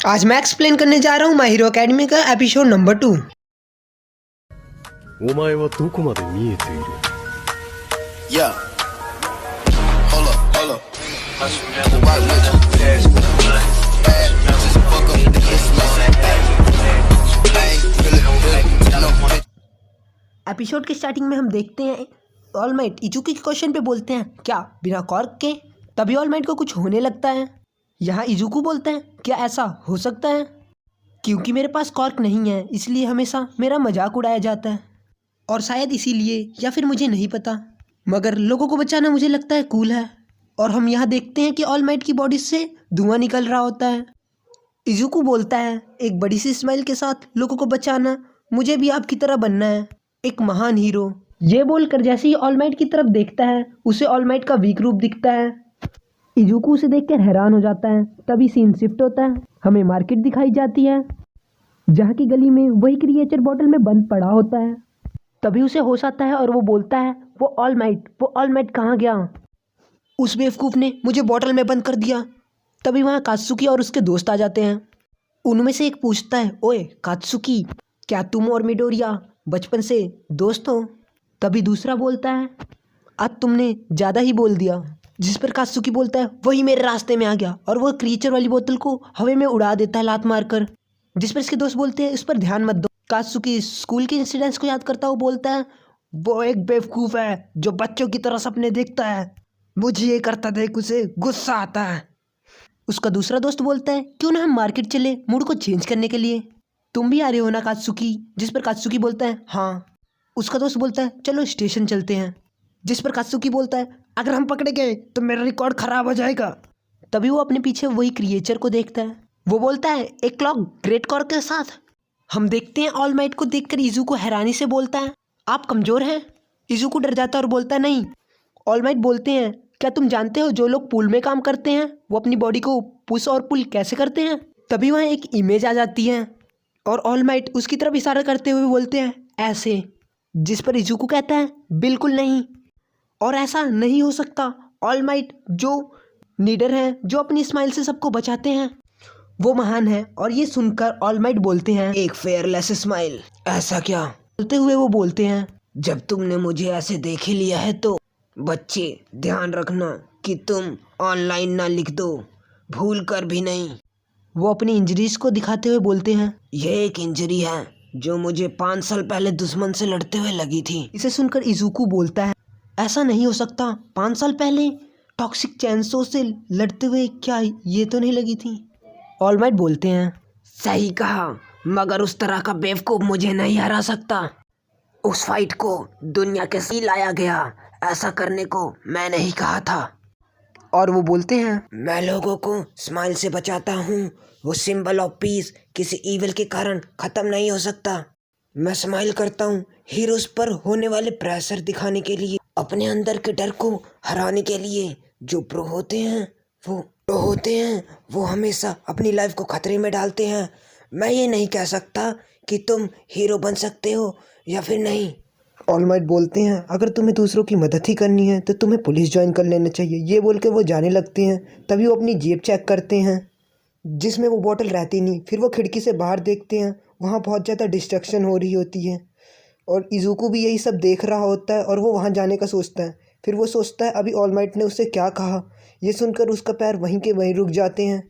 आज मैं एक्सप्लेन करने जा रहा हूँ माय हीरो अकेडमी का episode number 2। お前はどこまで見えている Yeah. Hold up, hold up. Got the rock with you. Bad, just fuck up the instrument. Hey, really, no. Episode के starting में हम देखते हैं ऑल माइट इजुकी के क्वेश्चन पे बोलते हैं क्या बिना कॉर्क के। तभी ऑल माइट को कुछ होने लगता है। यहाँ इजुकू बोलते हैं क्या ऐसा हो सकता है, क्योंकि मेरे पास कॉर्क नहीं है इसलिए हमेशा मेरा मजाक उड़ाया जाता है, और शायद इसीलिए या फिर मुझे नहीं पता, मगर लोगों को बचाना मुझे लगता है कूल है। और हम यहाँ देखते हैं कि ऑल माइट की बॉडी से धुआं निकल रहा होता है। इजुकू बोलता है एक बड़ी सी स्माइल के साथ लोगों को बचाना, मुझे भी आपकी तरह बनना है, एक महान हीरो। ये बोलकर जैसे ही ऑल माइट की तरफ देखता है उसे ऑल माइट का वीक रूप दिखता है। इजुकू उसे देखकर हैरान हो जाता है। तभी सीन शिफ्ट होता है, हमें मार्केट दिखाई जाती है जहाँ की गली में वही क्रिएचर बॉटल में बंद पड़ा होता है। तभी उसे होश आता है और वो बोलता है वो ऑल माइट कहाँ गया, उस बेवकूफ़ ने मुझे बॉटल में बंद कर दिया। तभी वहाँ कात्सुकी और उसके दोस्त आ जाते हैं। उनमें से एक पूछता है ओए कात्सुकी, क्या तुम और मिडोरिया बचपन से दोस्त हो? तभी दूसरा बोलता है आज तुमने ज़्यादा ही बोल दिया। जिस पर कात्सुकी बोलता है वही मेरे रास्ते में आ गया, और वो क्रीचर वाली बोतल को हवा में उड़ा देता है लात मारकर। जिस पर इसके दोस्त बोलते हैं उस पर ध्यान मत दो। कात्सुकी स्कूल के इंसिडेंट्स को याद करता हुआ बोलता है वो एक बेवकूफ़ है जो बच्चों की तरह सपने देखता है, मुझे ये करता देख उसे गुस्सा आता है। उसका दूसरा दोस्त बोलता है क्यों ना हम मार्केट चले मूड को चेंज करने के लिए, तुम भी आ रहे हो ना कात्सुकी? जिस पर कात्सुकी बोलता है हाँ। उसका दोस्त बोलता है चलो स्टेशन चलते हैं। जिस पर कात्सुकी बोलता है अगर हम पकड़े गए तो मेरा रिकॉर्ड ख़राब हो जाएगा। तभी वो अपने पीछे वही क्रिएचर को देखता है। वो बोलता है एक क्लॉक ग्रेट कॉर्क के साथ। हम देखते हैं ऑल माइट को देखकर इजुको हैरानी से बोलता है आप कमज़ोर हैं। इजुको डर जाता है और बोलता है नहीं। ऑल माइट बोलते हैं क्या तुम जानते हो जो लोग पूल में काम करते हैं वो अपनी बॉडी को पुश और पुल कैसे करते हैं? तभी वहाँ एक इमेज आ जाती है और ऑल माइट उसकी तरफ इशारा करते हुए बोलते हैं ऐसे। जिस पर इजुको कहता है बिल्कुल नहीं, और ऐसा नहीं हो सकता। ऑल माइट जो लीडर हैं जो अपनी स्माइल से सबको बचाते हैं वो महान है। और ये सुनकर ऑल माइट बोलते हैं एक फेयरलेस स्माइल, ऐसा क्या? बोलते हुए वो बोलते हैं जब तुमने मुझे ऐसे देख ही लिया है तो बच्चे ध्यान रखना कि तुम ऑनलाइन ना लिख दो, भूल कर भी नहीं। वो अपनी इंजरीज को दिखाते हुए बोलते हैं यह एक इंजरी है जो मुझे 5 साल पहले दुश्मन से लड़ते हुए लगी थी। इसे सुनकर इजुको बोलता है ऐसा नहीं हो सकता, 5 साल पहले टॉक्सिक चैनसो से लड़ते हुए क्या ये तो नहीं लगी थी? ऑल माइट बोलते हैं सही कहा, मगर उस तरह का बेवकूफ़ मुझे नहीं हरा सकता। उस फाइट को दुनिया के सी लाया गया, ऐसा करने को मैं नहीं कहा था। और वो बोलते हैं मैं लोगों को स्माइल से बचाता हूँ, वो सिंबल ऑफ पीस किसी ईविल के कारण ख़त्म नहीं हो सकता। मैं स्माइल करता हूँ हीरोज़ पर होने वाले प्रेशर दिखाने के लिए, अपने अंदर के डर को हराने के लिए। जो प्रो होते हैं वो हमेशा अपनी लाइफ को खतरे में डालते हैं। मैं ये नहीं कह सकता कि तुम हीरो बन सकते हो या फिर नहीं। ऑल माइट बोलते हैं अगर तुम्हें दूसरों की मदद ही करनी है तो तुम्हें पुलिस ज्वाइन कर लेना चाहिए। ये बोल के वो जाने लगते हैं। तभी वो अपनी जेब चेक करते हैं जिसमें वो बोतल रहती नहीं। फिर वो खिड़की से बाहर देखते हैं, वहाँ बहुत ज़्यादा डिस्ट्रक्शन हो रही होती है और इजुको भी यही सब देख रहा होता है और वो वहाँ जाने का सोचता है। फिर वो सोचता है अभी ऑल माइट ने उससे क्या कहा। ये सुनकर उसका पैर वहीं के वहीं रुक जाते हैं।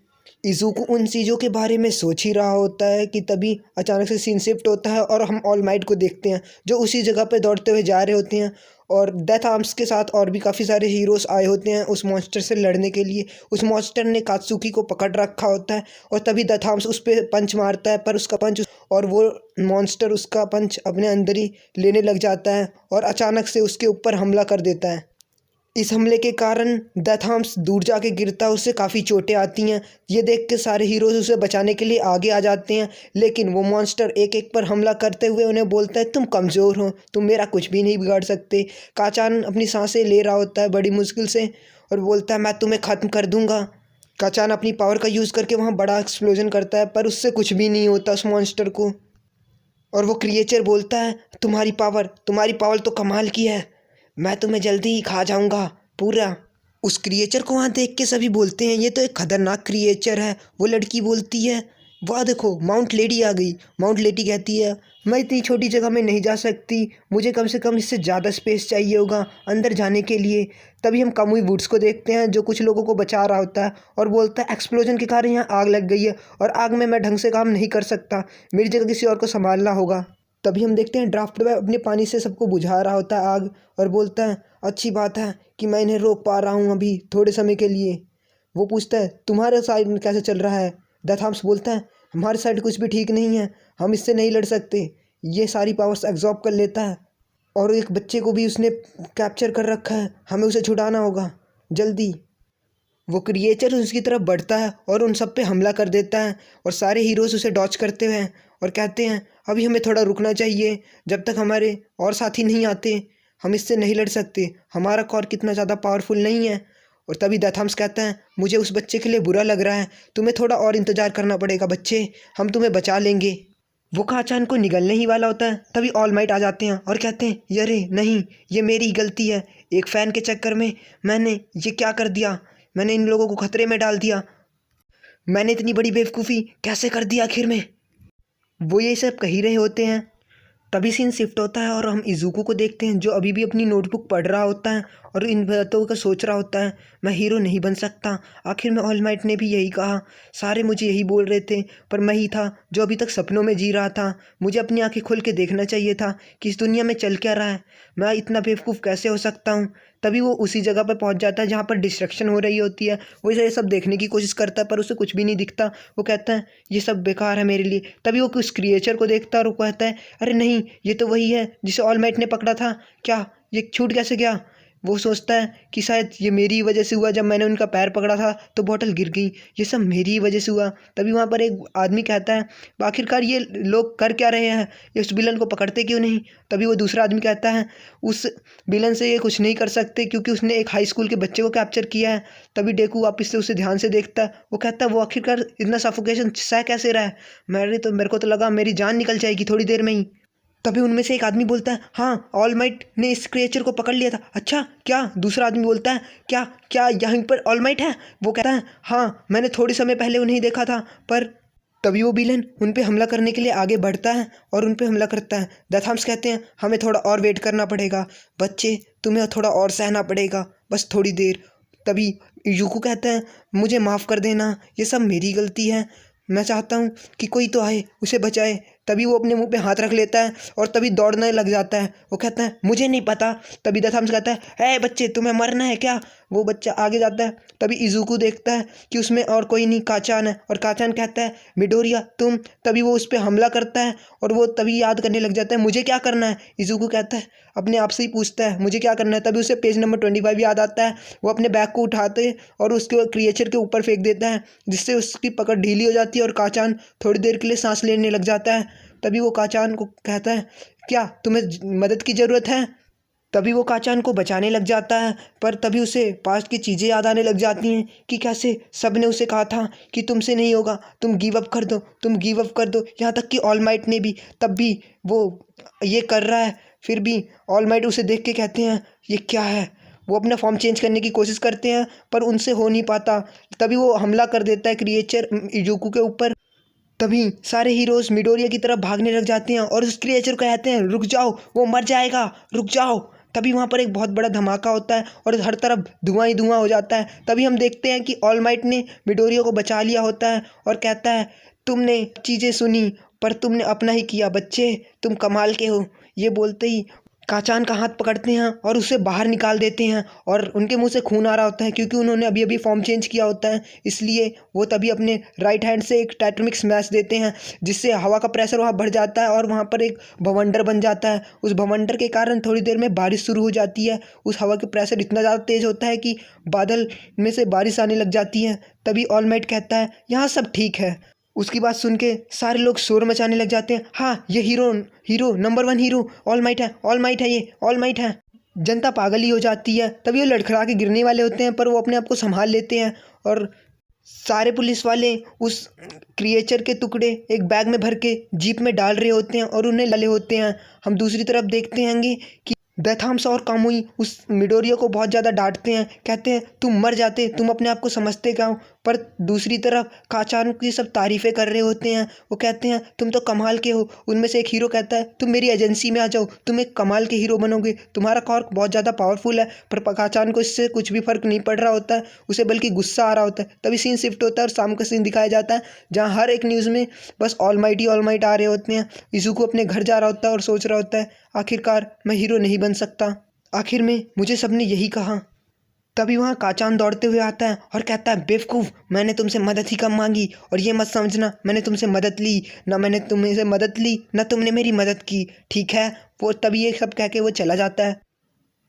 इजुको उन चीज़ों के बारे में सोच ही रहा होता है कि तभी अचानक से सीन शिफ्ट होता है और हम ऑल माइट को देखते हैं जो उसी जगह पे दौड़ते हुए जा रहे होते हैं, और डेथ आर्म्स के साथ और भी काफ़ी सारे हीरोज़ आए होते हैं उस मॉन्स्टर से लड़ने के लिए। उस मॉन्स्टर ने कात्सुकी को पकड़ रखा होता है और तभी डेथ आर्म्स उस पर पंच मारता है, पर उसका पंच और वो मॉन्स्टर उसका पंच अपने अंदर ही लेने लग जाता है और अचानक से उसके ऊपर हमला कर देता है। इस हमले के कारण डेथ आर्म्स दूर जाके गिरता है, उससे काफ़ी चोटें आती हैं। ये देख के सारे हीरोज़ उसे बचाने के लिए आगे आ जाते हैं, लेकिन वो मॉन्स्टर एक एक पर हमला करते हुए उन्हें बोलता है तुम कमज़ोर हो, तुम मेरा कुछ भी नहीं बिगाड़ सकते। काचान अपनी सांसें ले रहा होता है बड़ी मुश्किल से और बोलता है मैं तुम्हें ख़त्म कर दूँगा। काचान अपनी पावर का यूज़ करके वहाँ बड़ा एक्सप्लोजन करता है, पर उससे कुछ भी नहीं होता उस मॉन्स्टर को। और वो क्रिएचर बोलता है तुम्हारी पावर तो कमाल की है, मैं तुम्हें जल्दी ही खा जाऊंगा पूरा। उस क्रिएचर को वहाँ देख के सभी बोलते हैं ये तो एक खतरनाक क्रिएचर है। वो लड़की बोलती है वाह देखो, माउंट लेडी आ गई। माउंट लेडी कहती है मैं इतनी छोटी जगह में नहीं जा सकती, मुझे कम से कम इससे ज़्यादा स्पेस चाहिए होगा अंदर जाने के लिए। तभी हम कामुई वुड्स को देखते हैं जो कुछ लोगों को बचा रहा होता है और बोलता है एक्सप्लोजन के कारण यहाँ आग लग गई है और आग में मैं ढंग से काम नहीं कर सकता, मेरी जगह किसी और को संभालना होगा। तभी हम देखते हैं ड्राफ्ट बॉय अपने पानी से सबको बुझा रहा होता है आग और बोलता है अच्छी बात है कि मैं इन्हें रोक पा रहा हूँ अभी थोड़े समय के लिए। वो पूछता है तुम्हारे साइड में कैसे चल रहा है। द थॉम्स बोलता है हमारे साइड कुछ भी ठीक नहीं है, हम इससे नहीं लड़ सकते, ये सारी पावर्स एब्जॉर्ब कर लेता है और एक बच्चे को भी उसने कैप्चर कर रखा है, हमें उसे छुड़ाना होगा जल्दी। वो क्रिएचर उसकी तरफ बढ़ता है और उन सब पे हमला कर देता है और सारे हीरोज़ उसे डॉच करते हुए और कहते हैं अभी हमें थोड़ा रुकना चाहिए, जब तक हमारे और साथी नहीं आते हम इससे नहीं लड़ सकते, हमारा कॉर कितना ज़्यादा पावरफुल नहीं है। और तभी द थॉम्स कहता है मुझे उस बच्चे के लिए बुरा लग रहा है, तुम्हें थोड़ा और इंतज़ार करना पड़ेगा बच्चे, हम तुम्हें बचा लेंगे। वो काचान को निगलने ही वाला होता है तभी ऑल माइट आ जाते हैं और कहते हैं अरे नहीं, ये मेरी ही गलती है, एक फ़ैन के चक्कर में मैंने ये क्या कर दिया, मैंने इन लोगों को खतरे में डाल दिया, मैंने इतनी बड़ी बेवकूफ़ी कैसे कर दी आखिर में। वो ये सब कह ही रहे होते हैं तभी सीन शिफ्ट होता है और हम इज़ुको को देखते हैं जो अभी भी अपनी नोटबुक पढ़ रहा होता है और इन बातों का सोच रहा होता है मैं हीरो नहीं बन सकता, आखिर में ऑल माइट ने भी यही कहा, सारे मुझे यही बोल रहे थे पर मैं ही था जो अभी तक सपनों में जी रहा था, मुझे अपनी आंखें खोल के देखना चाहिए था कि इस दुनिया में चल क्या रहा है, मैं इतना बेवकूफ़ कैसे हो सकता हूँ। तभी वो उसी जगह पर पहुँच जाता है जहाँ पर डिस्ट्रक्शन हो रही होती है, वो ये सब देखने की कोशिश करता है पर उसे कुछ भी नहीं दिखता। वो कहता है ये सब बेकार है मेरे लिए। तभी वो उस क्रिएचर को देखता है और वो कहता है अरे नहीं, ये तो वही है जिसे ऑल माइट ने पकड़ा था, क्या ये छूट कैसे गया। वो सोचता है कि शायद ये मेरी ही वजह से हुआ, जब मैंने उनका पैर पकड़ा था तो बॉटल गिर गई, ये सब मेरी ही वजह से हुआ। तभी वहाँ पर एक आदमी कहता है आखिरकार ये लोग कर क्या रहे हैं, ये उस विलन को पकड़ते क्यों नहीं। तभी वो दूसरा आदमी कहता है उस विलन से ये कुछ नहीं कर सकते क्योंकि उसने एक हाई स्कूल के बच्चे को कैप्चर किया है। तभी डेकू वापस से उसे ध्यान से देखता है, वो कहता है वो आखिरकार इतना सफोकेशन सह कैसे रहा है, मेरे को तो लगा मेरी जान निकल जाएगी थोड़ी देर में ही। तभी उनमें से एक आदमी बोलता है हाँ ऑल माइट ने इस क्रिएचर को पकड़ लिया था। अच्छा क्या। दूसरा आदमी बोलता है क्या क्या यहाँ पर ऑल माइट है। वो कहता है हाँ मैंने थोड़ी समय पहले उन्हें देखा था पर। तभी वो विलन उन पे हमला करने के लिए आगे बढ़ता है और उन पे हमला करता है। द थॉम्स कहते हैं हमें थोड़ा और वेट करना पड़ेगा बच्चे, तुम्हें थोड़ा और सहना पड़ेगा बस थोड़ी देर। तभी इज़ुको कहता है मुझे माफ़ कर देना, ये सब मेरी गलती है, मैं चाहता हूँ कि कोई तो आए उसे बचाए। तभी वो अपने मुंह पे हाथ रख लेता है और तभी दौड़ने लग जाता है। वो कहता है मुझे नहीं पता। तभी द थॉम्स कहता है बच्चे तुम्हें मरना है क्या। वो बच्चा आगे जाता है। तभी इज़ुको देखता है कि उसमें और कोई नहीं काचान है और काचान कहता है मिडोरिया तुम। तभी वो उस पर हमला करता है और वो तभी याद करने लग जाता है मुझे क्या करना है। इज़ुको कहता है अपने आप से ही पूछता है मुझे क्या करना है। तभी उसे पेज नंबर 25 याद आता है। वो अपने बैग को उठाते और उसके क्रिएचर के ऊपर फेंक देता है जिससे उसकी पकड़ ढीली हो जाती है और काचान थोड़ी देर के लिए सांस लेने लग जाता है। तभी वो काचान को कहता है क्या तुम्हें मदद की ज़रूरत है। तभी वो काचान को बचाने लग जाता है पर तभी उसे पास्ट की चीज़ें याद आने लग जाती हैं कि कैसे सब ने उसे कहा था कि तुमसे नहीं होगा, तुम गिव अप कर दो, तुम गिव अप कर दो। यहाँ तक कि ऑल माइट ने भी, तब भी वो ये कर रहा है। फिर भी ऑल माइट उसे देख के कहते हैं ये क्या है। वो अपना फॉर्म चेंज करने की कोशिश करते हैं पर उनसे हो नहीं पाता। तभी वो हमला कर देता है क्रिएचर इज़ुको के ऊपर। तभी सारे हीरोज़ मिडोरिया की तरफ भागने लग जाते हैं और उस क्रिएचर को कहते हैं रुक जाओ वो मर जाएगा, रुक जाओ। तभी वहाँ पर एक बहुत बड़ा धमाका होता है और हर तरफ धुआं ही धुआं हो जाता है। तभी हम देखते हैं कि ऑल माइट ने मिडोरिया को बचा लिया होता है और कहता है तुमने चीज़ें सुनी पर तुमने अपना ही किया बच्चे, तुम कमाल के हो। ये बोलते ही काचान का हाथ पकड़ते हैं और उसे बाहर निकाल देते हैं और उनके मुंह से खून आ रहा होता है क्योंकि उन्होंने अभी अभी फॉर्म चेंज किया होता है। इसलिए वो तभी अपने राइट हैंड से एक टाइटैनिक स्मैश देते हैं जिससे हवा का प्रेशर वहाँ बढ़ जाता है और वहाँ पर एक भवंडर बन जाता है। उस भवंडर के कारण थोड़ी देर में बारिश शुरू हो जाती है। उस हवा का प्रेशर इतना ज़्यादा तेज़ होता है कि बादल में से बारिश आने लग जाती है। तभी ऑल माइट कहता है यहाँ सब ठीक है। उसकी बात सुन के सारे लोग शोर मचाने लग जाते हैं हाँ ये hero number 1 hero all might है, ऑल माइट है, ये ऑल माइट है। जनता पागल ही हो जाती है। तभी वो लड़खड़ा के गिरने वाले होते हैं पर वो अपने आप को संभाल लेते हैं और सारे पुलिस वाले उस क्रिएचर के टुकड़े एक बैग में भर के जीप में डाल रहे होते हैं और उन्हें लाले होते हैं। हम दूसरी तरफ देखते हैं कि दैथाम्स और कामुई उस मिडोरिया को बहुत ज़्यादा डांटते हैं, कहते हैं तुम मर जाते, तुम अपने आप को समझते क्या हो। पर दूसरी तरफ काचान की सब तारीफ़ें कर रहे होते हैं, वो कहते हैं तुम तो कमाल के हो। उनमें से एक हीरो कहता है तुम मेरी एजेंसी में आ जाओ, तुम एक कमाल के हीरो बनोगे, तुम्हारा कॉर्क बहुत ज़्यादा पावरफुल है। पर काचान को इससे कुछ भी फ़र्क नहीं पड़ रहा होता है, उसे बल्कि गुस्सा आ रहा होता है। तभी सीन शिफ्ट होता है और शाम का सीन दिखाया जाता है जहाँ हर एक न्यूज़ में बस ऑल माइट आ रहे होते हैं। इज़ुको अपने घर जा रहा होता है और सोच रहा होता है आखिरकार मैं हीरो नहीं बन सकता, आखिर में मुझे सबने यही कहा। तभी वहाँ काचान दौड़ते हुए आता है और कहता है बेवकूफ़, मैंने तुमसे मदद ही कम मांगी और ये मत समझना मैंने तुमसे मदद ली, ना मैंने तुमसे मदद ली ना तुमने मेरी मदद की, ठीक है। वो तभी ये सब कह के वो चला जाता है।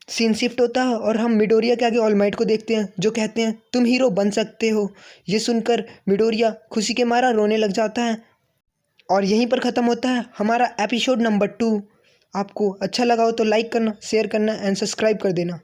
सीन शिफ्ट होता है और हम मिडोरिया के आगे ऑल माइट को देखते हैं जो कहते हैं तुम हीरो बन सकते हो। ये सुनकर मिडोरिया खुशी के मारा रोने लग जाता है और यहीं पर ख़त्म होता है हमारा एपिसोड नंबर 2। आपको अच्छा लगा हो तो लाइक करना, शेयर करना एंड सब्सक्राइब कर देना।